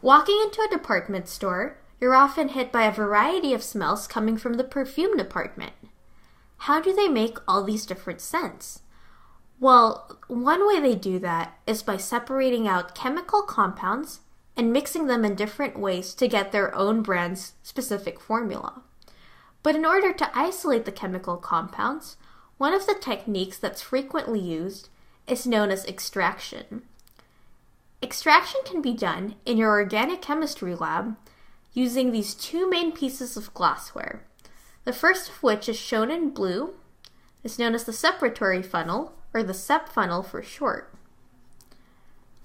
Walking into a department store, you're often hit by a variety of smells coming from the perfume department. How do they make all these different scents? Well, one way they do that is by separating out chemical compounds and mixing them in different ways to get their own brand's specific formula. But in order to isolate the chemical compounds, one of the techniques that's frequently used is known as extraction. Extraction can be done in your organic chemistry lab using these two main pieces of glassware. The first of which is shown in blue, is known as the separatory funnel, or the SEP funnel for short.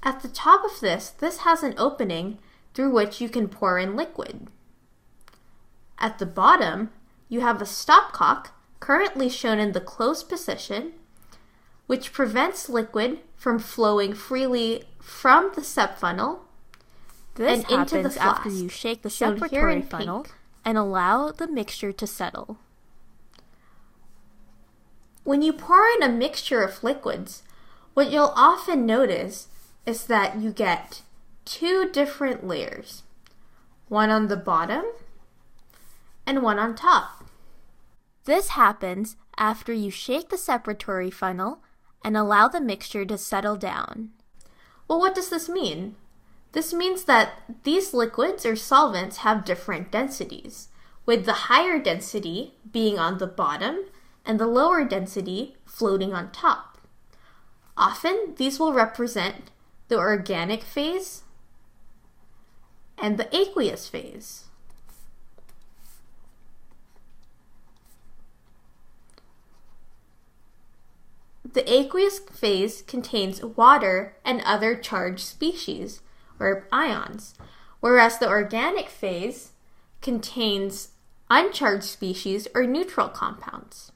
At the top of this has an opening through which you can pour in liquid. At the bottom, you have a stopcock, currently shown in the closed position, which prevents liquid from flowing freely from the SEP funnel This and into the happens flask, after you shake the shown here separatory in funnel pink. and allow the mixture to settle. When you pour in a mixture of liquids, what you'll often notice is that you get two different layers, one on the bottom and one on top. This happens after you shake the separatory funnel and allow the mixture to settle down. Well, what does this mean? This means that these liquids or solvents have different densities, with the higher density being on the bottom and the lower density floating on top. Often, these will represent the organic phase and the aqueous phase. The aqueous phase contains water and other charged species, or ions, whereas the organic phase contains uncharged species or neutral compounds.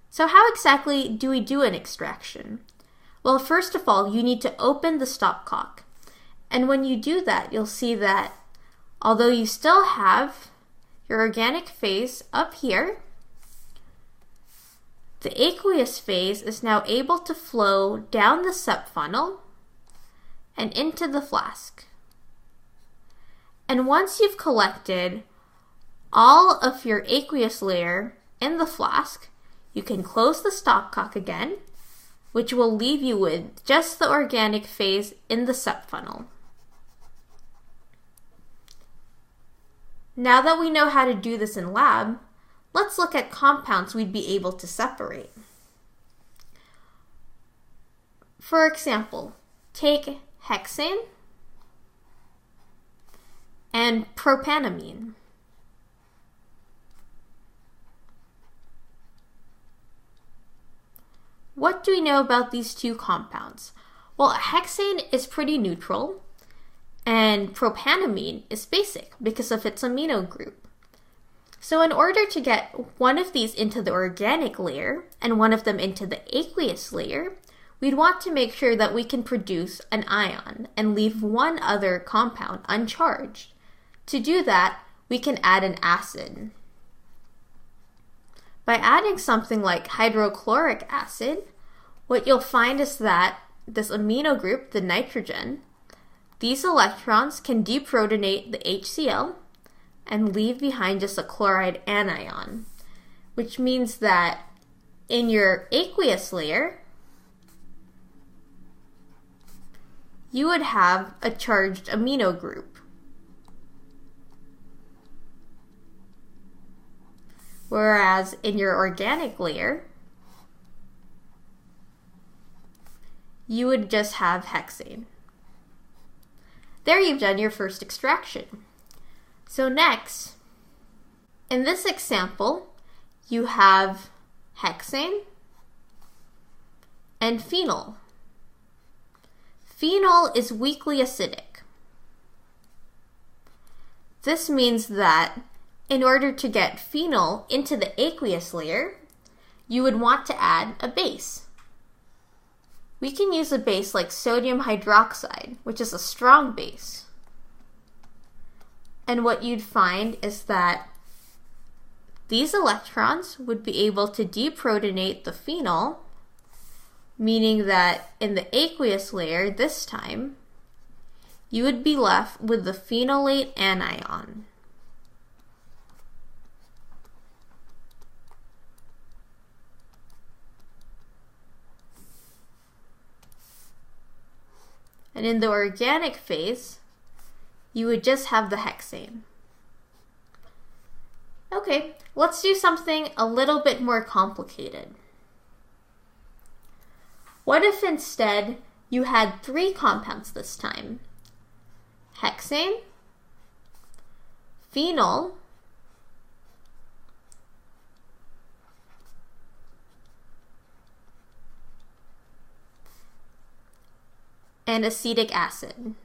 So how exactly do we do an extraction? Well, first of all, you need to open the stopcock. And when you do that, you'll see that although you still have your organic phase up here, the aqueous phase is now able to flow down the SEP funnel and into the flask. And once you've collected all of your aqueous layer in the flask, you can close the stopcock again, which will leave you with just the organic phase in the SEP funnel. Now that we know how to do this in lab, let's look at compounds we'd be able to separate. For example, take hexane and propanamine. What do we know about these two compounds? Well, hexane is pretty neutral, and propanamine is basic because of its amino group. So in order to get one of these into the organic layer and one of them into the aqueous layer, we'd want to make sure that we can produce an ion and leave one other compound uncharged. To do that, we can add an acid. By adding something like hydrochloric acid, what you'll find is that this amino group, the nitrogen, these electrons can deprotonate the HCl and leave behind just a chloride anion, which means that in your aqueous layer, you would have a charged amino group. Whereas in your organic layer, you would just have hexane. There you've done your first extraction. So next, in this example, you have hexane and phenol. Phenol is weakly acidic. This means that in order to get phenol into the aqueous layer, you would want to add a base. We can use a base like sodium hydroxide, which is a strong base. And what you'd find is that these electrons would be able to deprotonate the phenol, meaning that in the aqueous layer this time, you would be left with the phenolate anion. And in the organic phase, you would just have the hexane. Okay, let's do something a little bit more complicated. What if instead you had 3 compounds this time? Hexane, phenol, and acetic acid.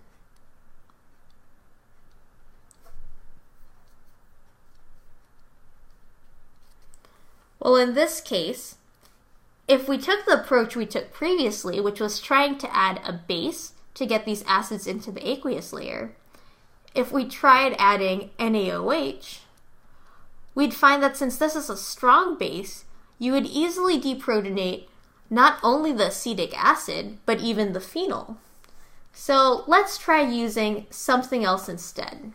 Well, in this case, if we took the approach we took previously, which was trying to add a base to get these acids into the aqueous layer, if we tried adding NaOH, we'd find that since this is a strong base, you would easily deprotonate not only the acetic acid, but even the phenol. So let's try using something else instead.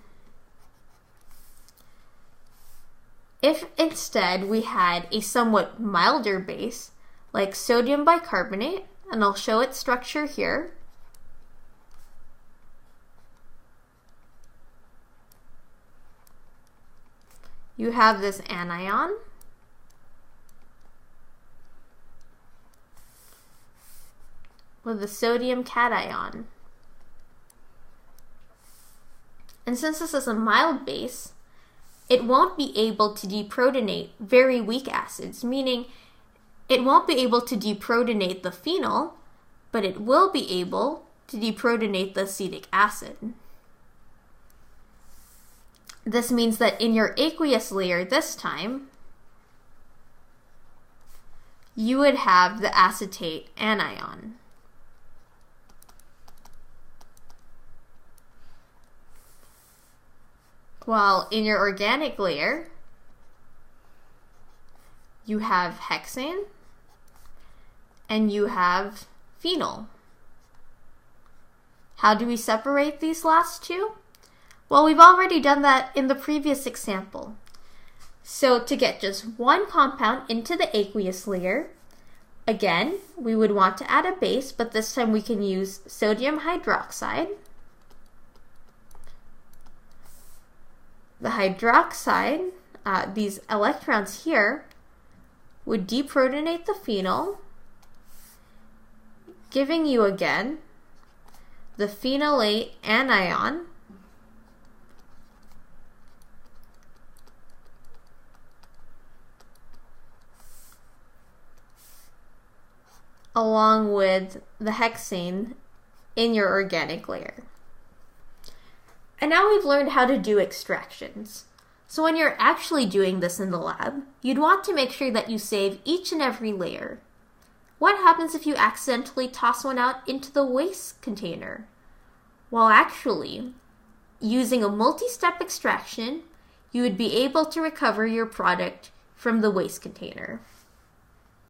If instead we had a somewhat milder base, like sodium bicarbonate, and I'll show its structure here. You have this anion. With the sodium cation. And since this is a mild base, it won't be able to deprotonate very weak acids, meaning it won't be able to deprotonate the phenol, but it will be able to deprotonate the acetic acid. This means that in your aqueous layer this time, you would have the acetate anion. While in your organic layer, you have hexane and you have phenol. How do we separate these last two? Well, we've already done that in the previous example. So to get just one compound into the aqueous layer, again, we would want to add a base, but this time we can use sodium hydroxide. The hydroxide, these electrons here, would deprotonate the phenol, giving you again the phenolate anion, along with the hexane in your organic layer. And now we've learned how to do extractions. So when you're actually doing this in the lab, you'd want to make sure that you save each and every layer. What happens if you accidentally toss one out into the waste container? Well, actually, using a multi-step extraction, you would be able to recover your product from the waste container.